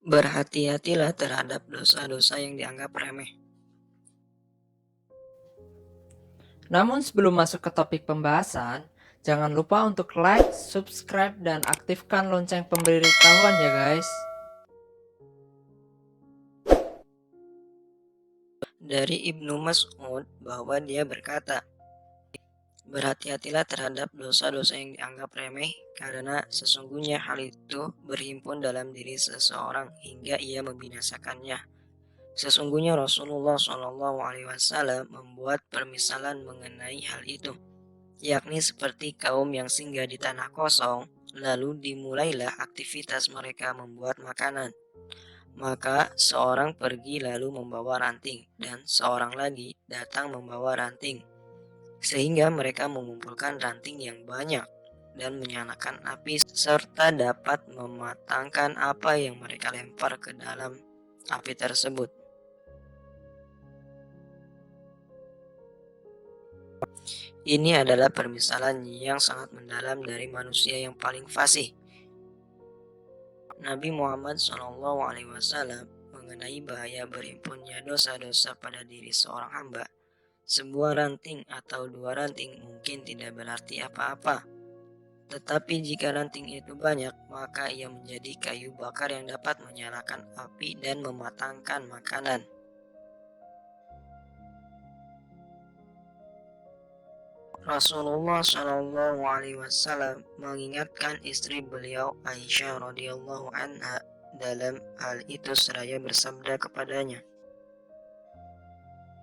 Berhati-hatilah terhadap dosa-dosa yang dianggap remeh. Namun sebelum masuk ke topik pembahasan, jangan lupa untuk like, subscribe, dan aktifkan lonceng pemberitahuan ya guys. Dari Ibnu Mas'ud bahwa dia berkata, berhati-hatilah terhadap dosa-dosa yang dianggap remeh, karena sesungguhnya hal itu berhimpun dalam diri seseorang hingga ia membinasakannya. Sesungguhnya Rasulullah SAW membuat permisalan mengenai hal itu, yakni seperti kaum yang singgah di tanah kosong, lalu dimulailah aktivitas mereka membuat makanan. Maka seorang pergi lalu membawa ranting, dan seorang lagi datang membawa ranting, sehingga mereka mengumpulkan ranting yang banyak dan menyalakan api serta dapat mematangkan apa yang mereka lempar ke dalam api tersebut. Ini adalah permisalan yang sangat mendalam dari manusia yang paling fasih, Nabi Muhammad SAW, mengenai bahaya berhimpunnya dosa-dosa pada diri seorang hamba. Sebuah ranting atau dua ranting mungkin tidak berarti apa-apa, tetapi jika ranting itu banyak, maka ia menjadi kayu bakar yang dapat menyalakan api dan mematangkan makanan. Rasulullah SAW mengingatkan istri beliau Aisyah radhiyallahu anha dalam hal itu seraya bersabda kepadanya,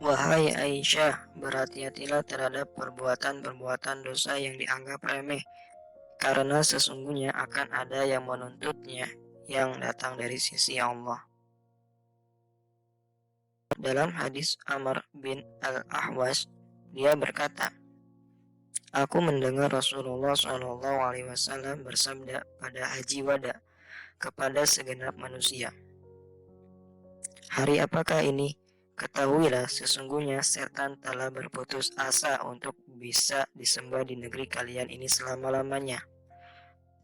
"Wahai Aisyah, berhati-hatilah terhadap perbuatan-perbuatan dosa yang dianggap remeh, karena sesungguhnya akan ada yang menuntutnya yang datang dari sisi Allah." Dalam hadis Amr bin Al-Ahwas, dia berkata, "Aku mendengar Rasulullah SAW bersabda pada Haji Wada kepada segenap manusia, 'Hari apakah ini? Ketahuilah sesungguhnya setan telah berputus asa untuk bisa disembah di negeri kalian ini selama-lamanya.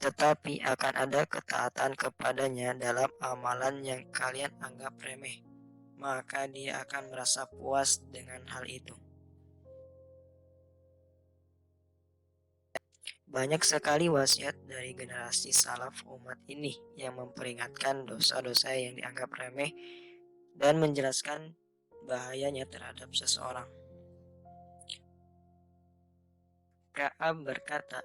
Tetapi akan ada ketaatan kepadanya dalam amalan yang kalian anggap remeh. Maka dia akan merasa puas dengan hal itu.'" Banyak sekali wasiat dari generasi salaf umat ini yang memperingatkan dosa-dosa yang dianggap remeh dan menjelaskan bahayanya terhadap seseorang. Ka'ab berkata,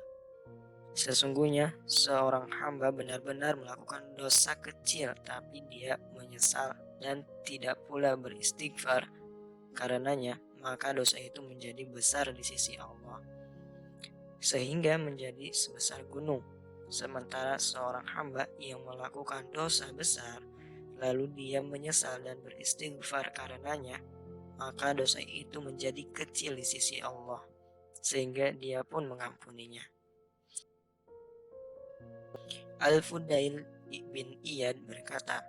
"Sesungguhnya seorang hamba benar-benar melakukan dosa kecil, tapi dia menyesal dan tidak pula beristighfar karenanya, maka dosa itu menjadi besar di sisi Allah, sehingga menjadi sebesar gunung. Sementara seorang hamba yang melakukan dosa besar, lalu dia menyesal dan beristighfar karenanya, maka dosa itu menjadi kecil di sisi Allah, sehingga dia pun mengampuninya." Al-Fudail bin Iyad berkata,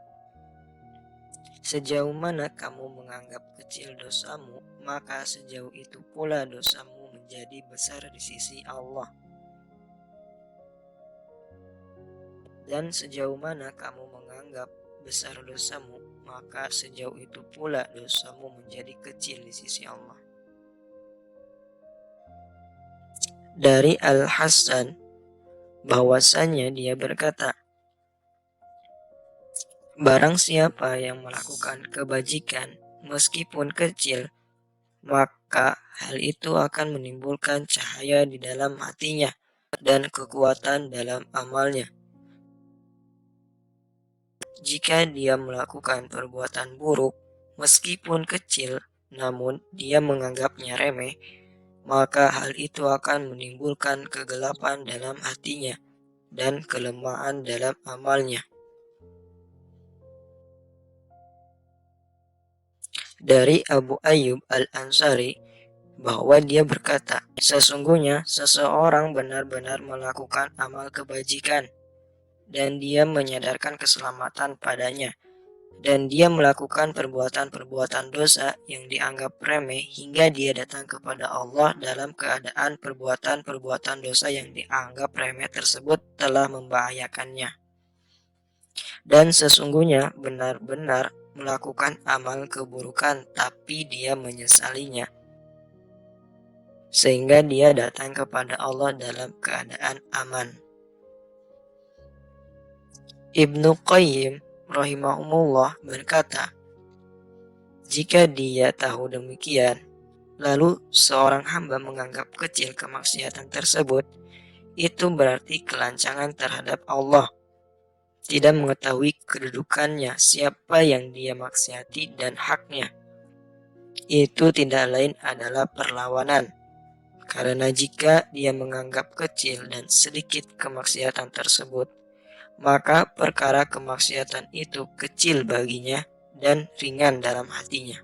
"Sejauh mana kamu menganggap kecil dosamu, maka sejauh itu pula dosamu menjadi besar di sisi Allah. Dan sejauh mana kamu menganggap besar dosamu, maka sejauh itu pula dosamu menjadi kecil di sisi Allah." Dari Al-Hasan bahwasanya dia berkata, "Barang siapa yang melakukan kebajikan meskipun kecil, maka hal itu akan menimbulkan cahaya di dalam hatinya dan kekuatan dalam amalnya. Jika dia melakukan perbuatan buruk meskipun kecil, namun dia menganggapnya remeh, maka hal itu akan menimbulkan kegelapan dalam hatinya dan kelemahan dalam amalnya." Dari Abu Ayyub Al-Ansari bahwa dia berkata, "Sesungguhnya seseorang benar-benar melakukan amal kebajikan dan dia menyadarkan keselamatan padanya, dan dia melakukan perbuatan-perbuatan dosa yang dianggap remeh hingga dia datang kepada Allah dalam keadaan perbuatan-perbuatan dosa yang dianggap remeh tersebut telah membahayakannya. Dan sesungguhnya benar-benar melakukan amal keburukan tapi dia menyesalinya, sehingga dia datang kepada Allah dalam keadaan aman. Ibnu Qayyim rahimahumullah berkata, jika dia tahu demikian, lalu seorang hamba menganggap kecil kemaksiatan tersebut, itu berarti kelancangan terhadap Allah. Tidak mengetahui kedudukannya, siapa yang dia maksiati dan haknya. Itu tidak lain adalah perlawanan. Karena jika dia menganggap kecil dan sedikit kemaksiatan tersebut, maka perkara kemaksiatan itu kecil baginya dan ringan dalam hatinya.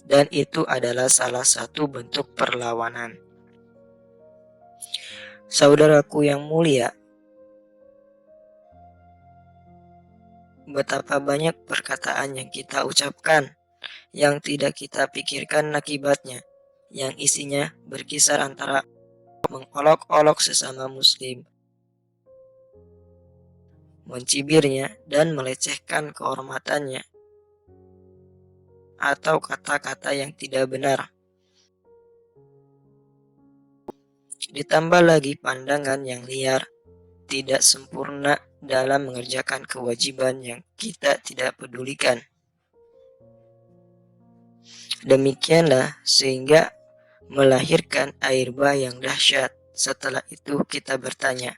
Dan itu adalah salah satu bentuk perlawanan. Saudaraku yang mulia, betapa banyak perkataan yang kita ucapkan yang tidak kita pikirkan akibatnya, yang isinya berkisar antara mengolok-olok sesama muslim, mencibirnya dan melecehkan kehormatannya, atau kata-kata yang tidak benar. Ditambah lagi pandangan yang liar, tidak sempurna dalam mengerjakan kewajiban yang kita tidak pedulikan. Demikianlah sehingga melahirkan air bah yang dahsyat. Setelah itu kita bertanya,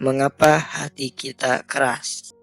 mengapa hati kita keras?